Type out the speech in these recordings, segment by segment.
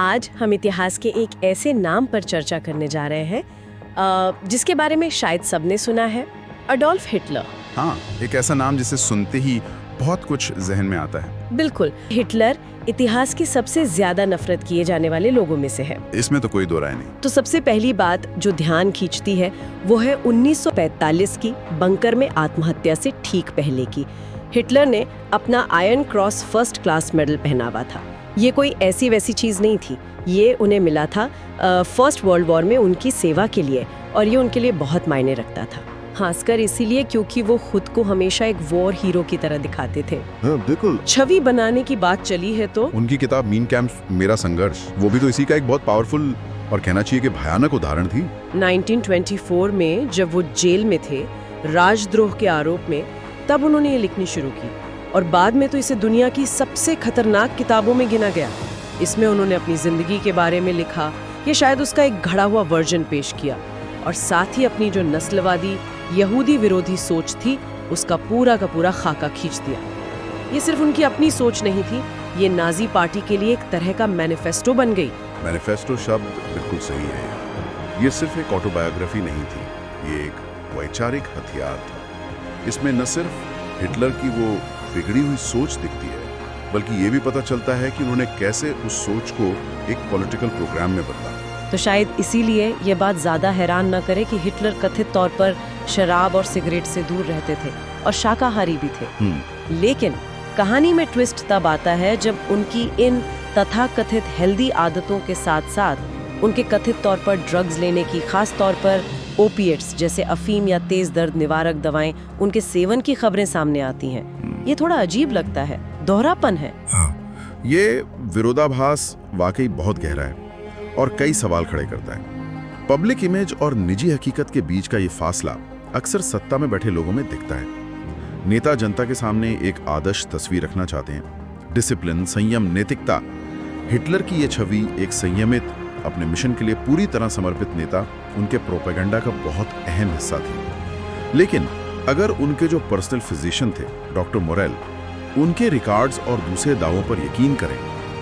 आज हम इतिहास के एक ऐसे नाम पर चर्चा करने जा रहे हैं जिसके बारे में शायद सबने सुना है, अडोल्फ हिटलर। हाँ, एक ऐसा नाम जिसे सुनते ही बहुत कुछ जहन में आता है। बिल्कुल, हिटलर इतिहास की सबसे ज्यादा नफरत किए जाने वाले लोगों में से है। इसमें तो कोई दो राय नहीं। तो सबसे पहली बात जो ध्यान खींचती है वो है 1945 की बंकर में आत्महत्या से ठीक पहले की। हिटलर ने अपना iron cross first class medal पहनावा था। ये कोई ऐसी वैसी चीज नहीं थी, ये उन्हें मिला था फर्स्ट वर्ल्ड वॉर में उनकी सेवा के लिए, और ये उनके लिए बहुत मायने रखता था, खासकर इसीलिए क्योंकि वो खुद को हमेशा एक वॉर हीरो की तरह दिखाते थे। हाँ, बिल्कुल। छवि बनाने की बात चली है तो उनकी किताब मीन कैम्प मेरा संघर्ष, वो भी तो इसी का एक बहुत पावरफुल और कहना चाहिए कि भयानक उदाहरण थी। 1924 में जब वो जेल में थे राजद्रोह के आरोप में, तब उन्होंने ये लिखनी शुरू की, और बाद में तो इसे दुनिया की सबसे खतरनाक किताबों में गिना गया। इसमें उन्होंने अपनी जिंदगी के बारे में लिखा, ये शायद उसका एक घड़ा हुआ वर्जन पेश किया, और साथ ही अपनी जो नस्लवादी यहूदी विरोधी सोच थी उसका पूरा का पूरा खाका खींच दिया। ये सिर्फ उनकी अपनी सोच नहीं थी, ये नाजी पार्टी के लिए एक तरह का मैनिफेस्टो बन गई। मैनिफेस्टो शब्द बिल्कुल सही है। ये सिर्फ एक ऑटोबायोग्राफी नहीं थी, ये एक वैचारिक हथियार था। इसमें न सिर्फ हिटलर की वो बिगड़ी हुई सोच दिखती है, बल्कि ये भी पता चलता है कि उन्होंने कैसे उस सोच को एक पॉलिटिकल प्रोग्राम में बदला। तो शायद इसीलिए ये बात ज्यादा हैरान न करे कि हिटलर कथित तौर पर शराब और सिगरेट से दूर रहते थे और शाकाहारी भी थे। लेकिन कहानी में ट्विस्ट तब आता है जब उनकी इन तथाकथित हेल्दी आदतों के साथ साथ उनके कथित तौर पर ड्रग्स लेने की, खास तौर पर ओपिएट्स जैसे अफीम या तेज दर्द निवारक दवाएं, उनके सेवन की खबरें सामने आती हैं। ये थोड़ा अजीब लगता है, दोहरापन है। हाँ, ये विरोधाभास वाकई बहुत गहरा है और कई सवाल खड़े करता है। पब्लिक इमेज और निजी हकीकत के बीच का ये फासला अक्सर सत्ता में बैठे लोगों में दिखता है। नेता जनता के सामने एक आदर्श तस्वीर रखना चाहते हैं, डिसिप्लिन, संयम, नैतिकता। हिटलर की ये छवि एक संयमित, अपने मिशन के लिए पूरी तरह समर्पित नेता, उनके प्रोपेगेंडा का बहुत अहम हिस्सा थी। लेकिन अगर उनके जो पर्सनल फिजिशियन थे डॉक्टर मोरेल, उनके रिकॉर्ड्स और दूसरे दावों पर यकीन करें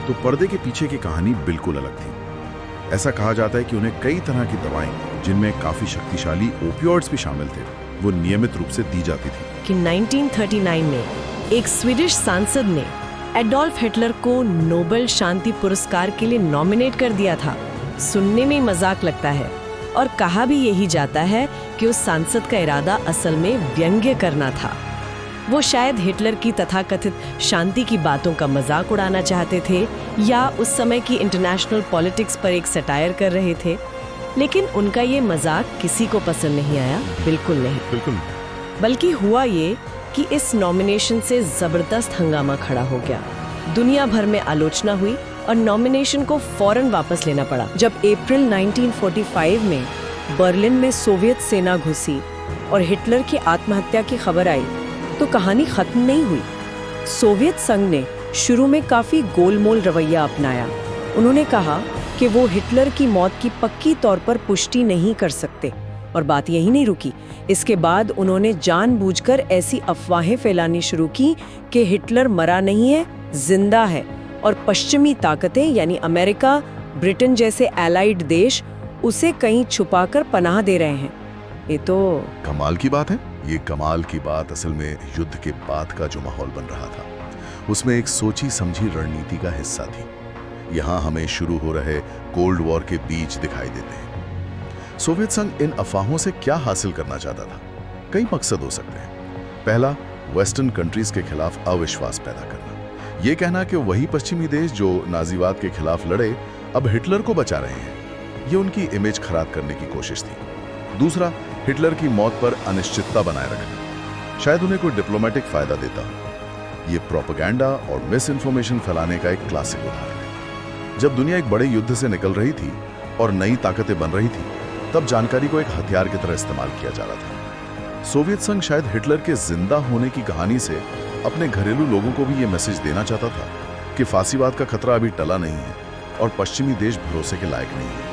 तो पर्दे के पीछे की कहानी बिल्कुल अलग थी। ऐसा कहा जाता है कि उन्हें कई तरह की दवाएं, जिनमें काफी शक्तिशाली ओपियोइड्स भी शामिल थे, वो नियमित रूप से दी जाती थी। कि 1939 में एक स्वीडिश सांसद ने एडोल्फ हिटलर को नोबेल शांति पुरस्कार के लिए नॉमिनेट कर दिया था। सुनने में मजाक लगता है, और कहा भी यही जाता है कि उस सांसद का इरादा असल में व्यंग्य करना था। वो शायद हिटलर की तथाकथित शांति की बातों का मजाक उड़ाना चाहते थे, या उस समय की इंटरनेशनल पॉलिटिक्स पर एक सटायर कर रहे थे। लेकिन उनका ये मजाक किसी को पसंद नहीं आया, बिल्कुल नहीं। बिल्कुल। बल्कि हुआ ये कि इस नॉमिनेशन से जबरदस्त हंगामा खड़ा हो गया। दुनिया भर में आलोचना हुई और नॉमिनेशन को फौरन वापस लेना पड़ा। जब अप्रैल 1945 में बर्लिन में सोवियत सेना घुसी और हिटलर की आत्महत्या की खबर आई, तो कहानी खत्म नहीं हुई। सोवियत संघ ने शुरू में काफी गोलमोल रवैया अपनाया। उन्होंने कहा कि वो हिटलर की मौत की पक्की तौर पर पुष्टि नहीं कर सकते, और बात यही नहीं रुकी। इसके बाद उन्होंने जानबूझकर ऐसी अफवाहें फैलानी शुरू की कि हिटलर मरा नहीं है, जिंदा है, और पश्चिमी ताकतें यानी अमेरिका, ब्रिटेन जैसे एलाइड देश उसे कहीं छुपाकर पनाह दे रहे हैं। ये तो कमाल की बात है। ये कमाल की बात असल में युद्ध के बाद का जो माहौल बन रहा था, उसमें एक सोची समझी रणनीति का हिस्सा थी। यहाँ हमें शुरू हो रहे कोल्ड वॉर के बीज दिखाई देते हैं। सोवियत संघ इन अफवाहों से क्या हासिल करना चाहता था? कई मकसद हो सकते हैं। पहला, वेस्टर्न कंट्रीज के खिलाफ अविश्वास पैदा करना। ये कहना कि वही पश्चिमी देश जो नाजीवाद के खिलाफ लड़े अब हिटलर को बचा रहे हैं, ये उनकी इमेज खराब करने की कोशिश थी। दूसरा, हिटलर की मौत पर अनिश्चितता बनाए रखना। शायद उन्हें कोई डिप्लोमेटिक फायदा देता हो। ये प्रोपेगेंडा और मिस इन्फॉर्मेशन फैलाने का एक क्लासिक उदाहरण है। जब दुनिया एक बड़े युद्ध से निकल रही थी और नई ताकतें बन रही थी, तब जानकारी को एक हथियार की तरह इस्तेमाल किया जा रहा था। सोवियत संघ शायद हिटलर के जिंदा होने की कहानी से अपने घरेलू लोगों को भी ये मैसेज देना चाहता था कि फांसीवाद का खतरा अभी टला नहीं है और पश्चिमी देश भरोसे के लायक नहीं है।